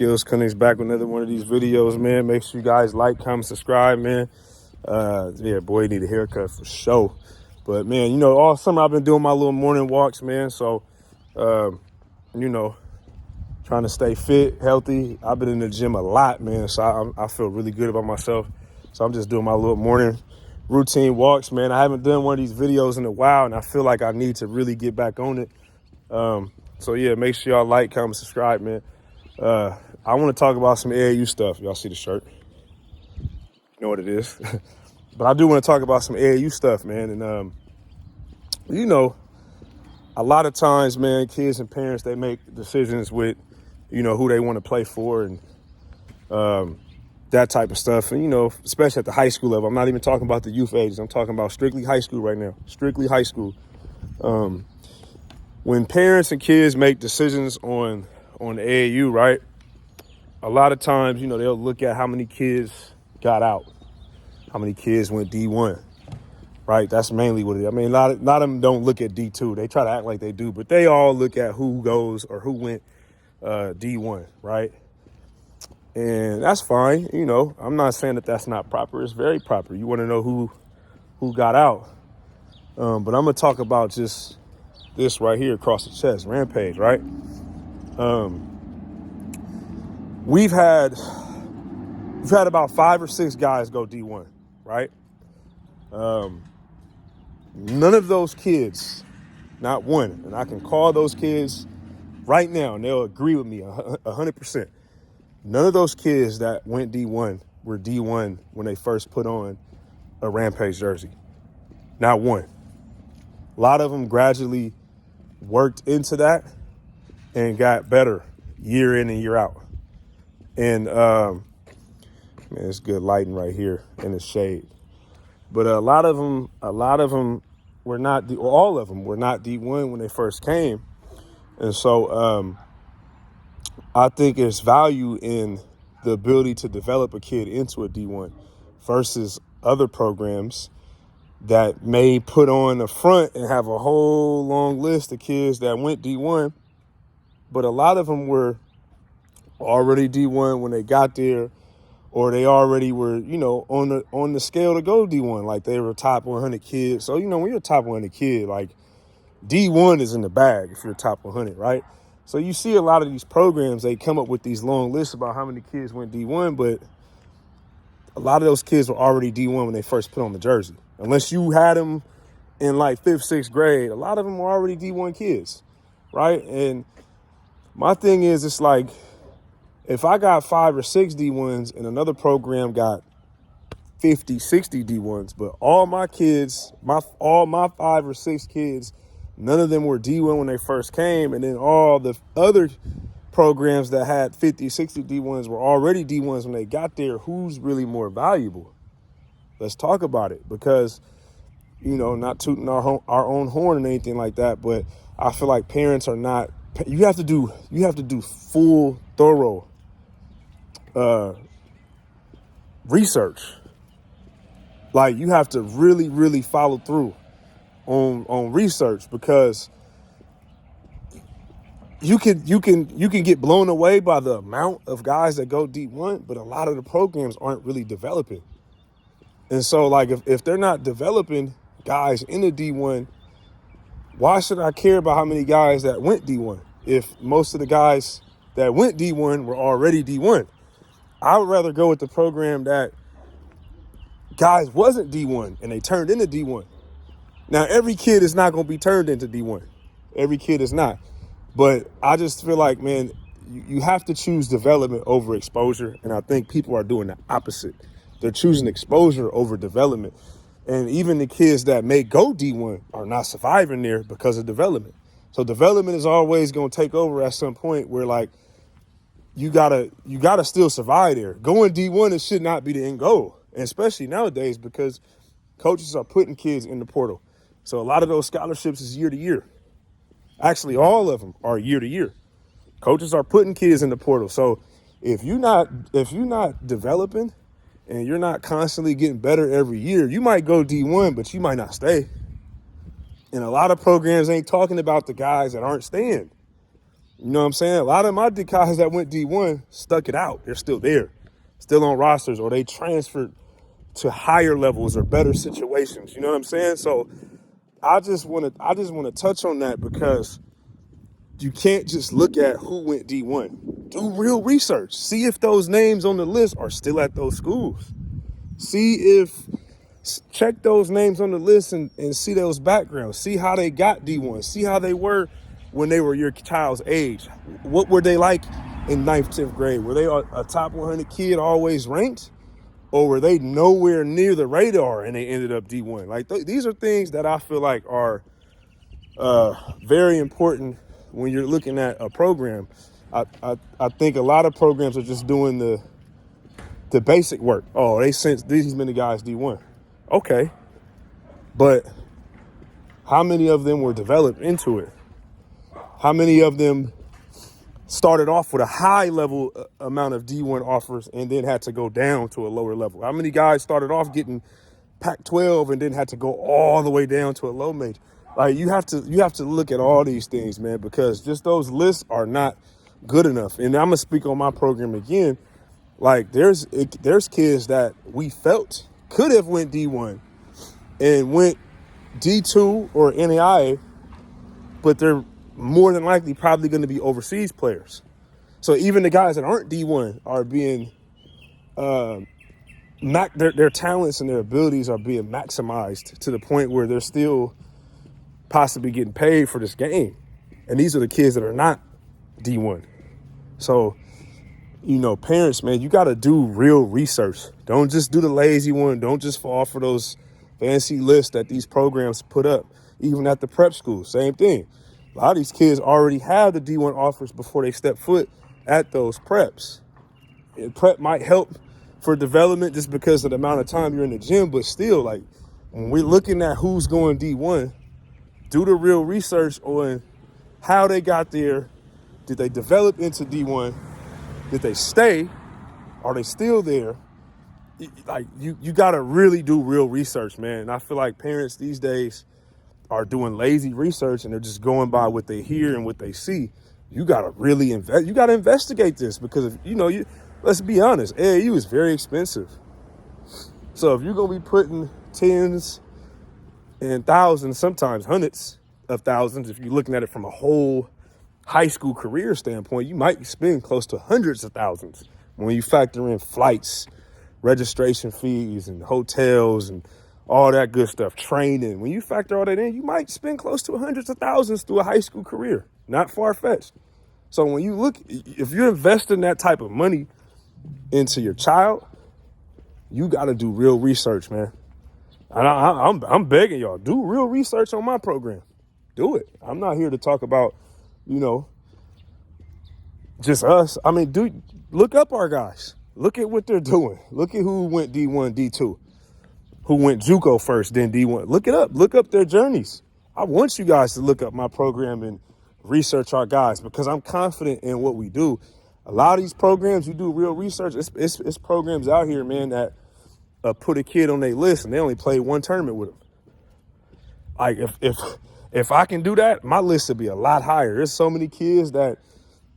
Skills Clinic's back with another one of these videos, man. Make sure you guys like, comment, subscribe, man. Yeah, boy, you need a haircut for sure. But, man, you know, all summer I've been doing my little morning walks, man. So, you know, trying to stay fit, healthy. I've been in the gym a lot, man. So I feel really good about myself. So I'm just doing my little morning routine walks, man. I haven't done one of these videos in a while, and I feel like I need to really get back on it. So, yeah, make sure y'all like, comment, subscribe, man. I want to talk about some AAU stuff. Y'all see the shirt? You know what it is. But I do want to talk about some AAU stuff, man. And, you know, a lot of times, man, kids and parents, they make decisions with, you know, who they want to play for and that type of stuff. And, you know, especially at the high school level. I'm not even talking about the youth ages. I'm talking about strictly high school right now. Strictly high school. When parents and kids make decisions on the AAU, right, a lot of times, you know, they'll look at how many kids got out, how many kids went D1, right? That's mainly what it is. I mean, a lot of them don't look at D2. They try to act like they do, but they all look at who goes or who went D1, right? And that's fine. You know, I'm not saying that that's not proper. It's very proper. You want to know who got out. But I'm going to talk about just this right here across the chest, Rampage, right? We've had about 5 or 6 guys go D1, right? None of those kids, not one, and I can call those kids right now and they'll agree with me 100%. None of those kids that went D1 were D1 when they first put on a Rampage jersey. Not one. A lot of them gradually worked into that and got better year in and year out. And, man, it's good lighting right here in the shade. But a lot of them were not, all of them were not D1 when they first came. And so I think there's value in the ability to develop a kid into a D1 versus other programs that may put on the front and have a whole long list of kids that went D1. But a lot of them were already D1 when they got there, or they already were, you know, on the scale to go D1, like they were top 100 kids. So, you know, when you're a top 100 kid, like D1 is in the bag if you're top 100, right? So you see a lot of these programs, they come up with these long lists about how many kids went D1, but a lot of those kids were already D1 when they first put on the jersey. Unless you had them in like 5th, 6th grade, a lot of them were already D1 kids, right? And my thing is, it's like, if I got 5 or 6 D1s and another program got 50, 60 D1s, but all my kids, all my 5 or 6 kids, none of them were D1 when they first came, and then all the other programs that had 50, 60 D1s were already D1s when they got there, who's really more valuable? Let's talk about it, because, you know, not tooting our own horn and anything like that, but I feel like parents are not, you have to do full, thorough research. Like, you have to really, really follow through on research, because you can get blown away by the amount of guys that go D1, but a lot of the programs aren't really developing. And so, like, if they're not developing guys in the D1, why should I care about how many guys that went D1 if most of the guys that went D1 were already D1? I would rather go with the program that guys wasn't D1 and they turned into D1. Now, every kid is not going to be turned into D1. Every kid is not. But I just feel like, man, you have to choose development over exposure. And I think people are doing the opposite. They're choosing exposure over development. And even the kids that may go D1 are not surviving there because of development. So development is always going to take over at some point where, like, you gotta still survive there. Going D1, it should not be the end goal, and especially nowadays, because coaches are putting kids in the portal. So a lot of those scholarships is year to year. Actually, all of them are year to year. Coaches are putting kids in the portal. So if you're not developing and you're not constantly getting better every year, you might go D1, but you might not stay. And a lot of programs ain't talking about the guys that aren't staying. You know what I'm saying? A lot of my guys that went D1 stuck it out. They're still there, still on rosters, or they transferred to higher levels or better situations. You know what I'm saying? So I just want to touch on that because you can't just look at who went D1. Do real research. See if those names on the list are still at those schools. Check those names on the list and see those backgrounds. See how they got D1. See how they were when they were your child's age. What were they like in 9th, 10th grade? Were they a top 100 kid always ranked? Or were they nowhere near the radar and they ended up D1? Like these are things that I feel like are very important when you're looking at a program. I think a lot of programs are just doing the basic work. Oh, they sent these many guys D1. Okay. But how many of them were developed into it? How many of them started off with a high level amount of D1 offers and then had to go down to a lower level? How many guys started off getting Pac-12 and then had to go all the way down to a low major? Like you have to look at all these things, man, because just those lists are not good enough. And I'm gonna speak on my program again. Like there's kids that we felt could have went D1 and went D2 or NAIA, but they're more than likely probably going to be overseas players. So even the guys that aren't D1 are being their talents and their abilities are being maximized to the point where they're still possibly getting paid for this game. And these are the kids that are not D1. So, you know, parents, man, you got to do real research. Don't just do the lazy one. Don't just fall for those fancy lists that these programs put up. Even at the prep school, same thing. A lot of these kids already have the D1 offers before they step foot at those preps. And prep might help for development just because of the amount of time you're in the gym, but still, like, when we're looking at who's going D1, do the real research on how they got there. Did they develop into D1? Did they stay? Are they still there? Like, you got to really do real research, man. And I feel like parents these days are doing lazy research and they're just going by what they hear and what they see. You got to really you got to investigate this because, let's be honest, AAU is very expensive. So if you're going to be putting tens and thousands, sometimes hundreds of thousands, if you're looking at it from a whole high school career standpoint, you might spend close to hundreds of thousands when you factor in flights, registration fees, and hotels, and all that good stuff, training. When you factor all that in, you might spend close to hundreds of thousands through a high school career. Not far-fetched. So when you look, if you're investing that type of money into your child, you got to do real research, man. And I'm begging y'all, do real research on my program. Do it. I'm not here to talk about, just us. I mean, look up our guys. Look at what they're doing. Look at who went D1, D2, who went JUCO first, then D1. Look it up. Look up their journeys. I want you guys to look up my program and research our guys because I'm confident in what we do. A lot of these programs, you do real research. It's programs out here, man, that put a kid on their list and they only play one tournament with them. Like if I can do that, my list would be a lot higher. There's so many kids that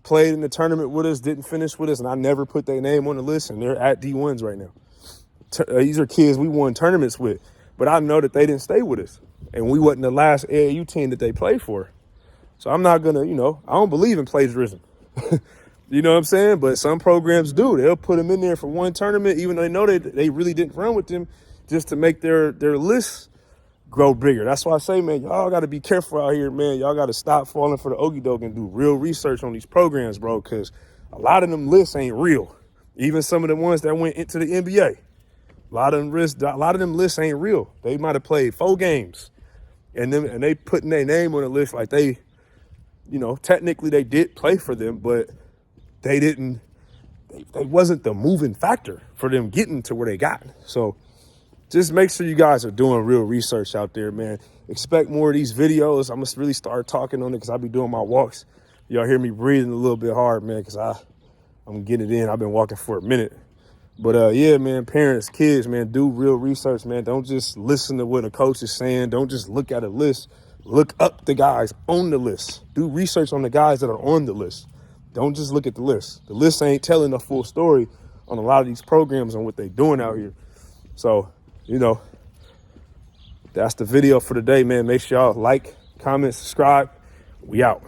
played in the tournament with us, didn't finish with us, and I never put their name on the list, and they're at D1s right now. These are kids we won tournaments with, but I know that they didn't stay with us, and we wasn't the last AAU team that they played for. So I'm not going to, I don't believe in plagiarism. You know what I'm saying? But some programs do. They'll put them in there for one tournament, even though they know they really didn't run with them, just to make their lists grow bigger. That's why I say, man, y'all got to be careful out here, man. Y'all got to stop falling for the okie doke and do real research on these programs, bro, because a lot of them lists ain't real. Even some of the ones that went into the NBA, a lot of them lists ain't real. They might have played 4 games, and they putting their name on the list like they, technically they did play for them, but they didn't. They wasn't the moving factor for them getting to where they got. So just make sure you guys are doing real research out there, man. Expect more of these videos. I'm going to really start talking on it because I'll be doing my walks. Y'all hear me breathing a little bit hard, man, because I'm getting it in. I've been walking for a minute. But, yeah, man, parents, kids, man, do real research, man. Don't just listen to what a coach is saying. Don't just look at a list. Look up the guys on the list. Do research on the guys that are on the list. Don't just look at the list. The list ain't telling the full story on a lot of these programs and what they're doing out here. So, that's the video for today, man. Make sure y'all like, comment, subscribe. We out.